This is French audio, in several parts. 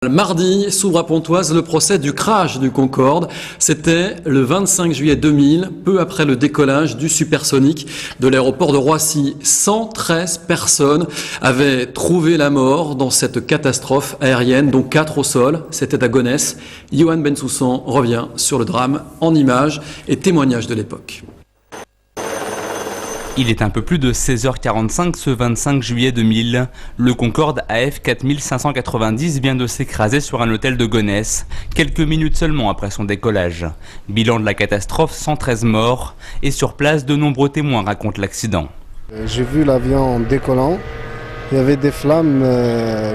Mardi s'ouvre à Pontoise le procès du crash du Concorde. C'était le 25 juillet 2000, peu après le décollage du supersonique de l'aéroport de Roissy. 113 personnes avaient trouvé la mort dans cette catastrophe aérienne, dont 4 au sol. C'était à Gonesse. Yoann Bensoussan revient sur le drame en images et témoignages de l'époque. Il est un peu plus de 16h45 ce 25 juillet 2000. Le Concorde AF 4590 vient de s'écraser sur un hôtel de Gonesse, quelques minutes seulement après son décollage. Bilan de la catastrophe, 113 morts, et sur place, de nombreux témoins racontent l'accident. J'ai vu l'avion en décollant. Il y avait des flammes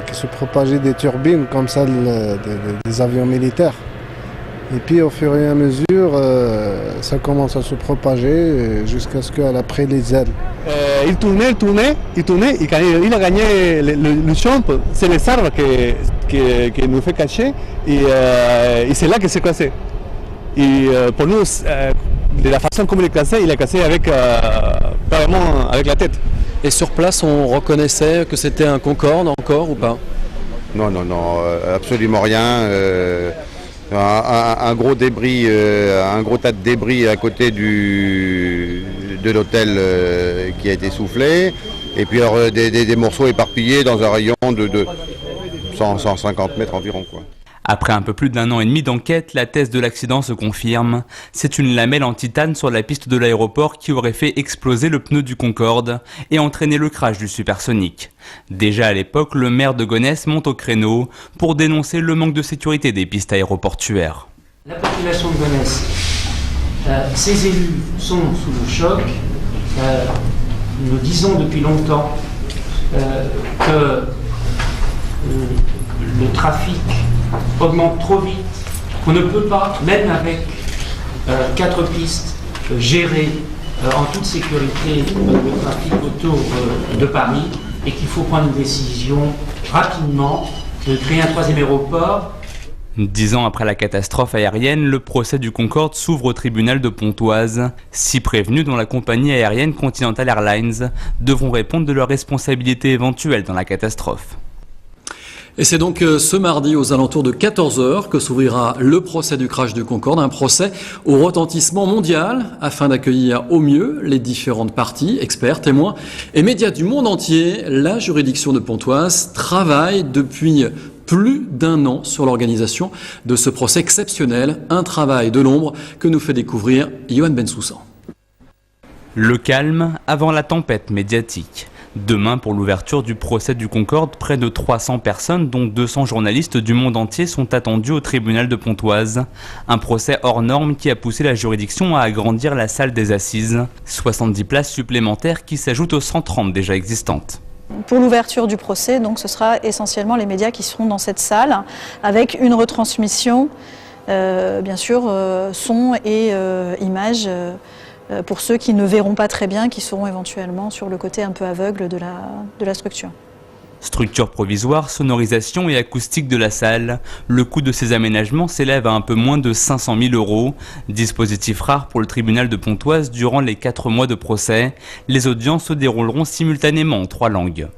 qui se propageaient des turbines comme celles des avions militaires. Et puis au fur et à mesure, ça commence à se propager jusqu'à ce qu'elle a pris les ailes. Il tournait, et quand il a gagné le champ, c'est les arbres qui nous fait cacher, et c'est là que c'est cassé. Et pour nous, de la façon comme il est cassé, il a cassé avec, vraiment avec la tête. Et sur place, on reconnaissait que c'était un Concorde encore ou pas? Non, absolument rien. Un gros débris, un gros tas de débris à côté de l'hôtel qui a été soufflé, et puis alors, des morceaux éparpillés dans un rayon de 150 mètres environ, quoi. Après un peu plus d'1 an et demi d'enquête, la thèse de l'accident se confirme. C'est une lamelle en titane sur la piste de l'aéroport qui aurait fait exploser le pneu du Concorde et entraîner le crash du supersonique. Déjà à l'époque, le maire de Gonesse monte au créneau pour dénoncer le manque de sécurité des pistes aéroportuaires. La population de Gonesse, ses élus sont sous le choc. Nous disons depuis longtemps que le trafic augmente trop vite, qu'on ne peut pas, même avec 4 pistes, gérer en toute sécurité le trafic autour de Paris, et qu'il faut prendre une décision rapidement de créer un 3e aéroport. 10 ans après la catastrophe aérienne, le procès du Concorde s'ouvre au tribunal de Pontoise. 6 prévenus, dont la compagnie aérienne Continental Airlines, devront répondre de leur responsabilité éventuelle dans la catastrophe. Et c'est donc ce mardi aux alentours de 14h que s'ouvrira le procès du crash du Concorde, un procès au retentissement mondial afin d'accueillir au mieux les différentes parties, experts, témoins et médias du monde entier. La juridiction de Pontoise travaille depuis plus d'1 an sur l'organisation de ce procès exceptionnel, un travail de l'ombre que nous fait découvrir Yoann Bensoussan. Le calme avant la tempête médiatique. Demain, pour l'ouverture du procès du Concorde, près de 300 personnes, dont 200 journalistes du monde entier, sont attendus au tribunal de Pontoise. Un procès hors norme qui a poussé la juridiction à agrandir la salle des assises. 70 places supplémentaires qui s'ajoutent aux 130 déjà existantes. Pour l'ouverture du procès, donc, ce sera essentiellement les médias qui seront dans cette salle, avec une retransmission, bien sûr, son et images, pour ceux qui ne verront pas très bien, qui seront éventuellement sur le côté un peu aveugle de la structure. Structure provisoire, sonorisation et acoustique de la salle. Le coût de ces aménagements s'élève à un peu moins de 500 000 €. Dispositif rare pour le tribunal de Pontoise durant les 4 mois de procès. Les audiences se dérouleront simultanément en 3 langues.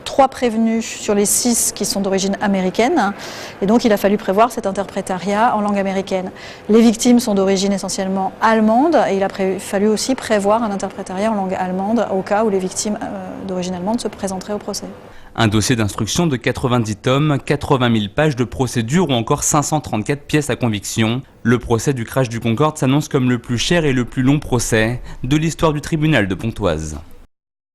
3 prévenus sur les 6 qui sont d'origine américaine, et donc il a fallu prévoir cet interprétariat en langue américaine. Les victimes sont d'origine essentiellement allemande, et il a fallu aussi prévoir un interprétariat en langue allemande au cas où les victimes d'origine allemande se présenteraient au procès. Un dossier d'instruction de 90 tomes, 80 000 pages de procédure ou encore 534 pièces à conviction. Le procès du crash du Concorde s'annonce comme le plus cher et le plus long procès de l'histoire du tribunal de Pontoise.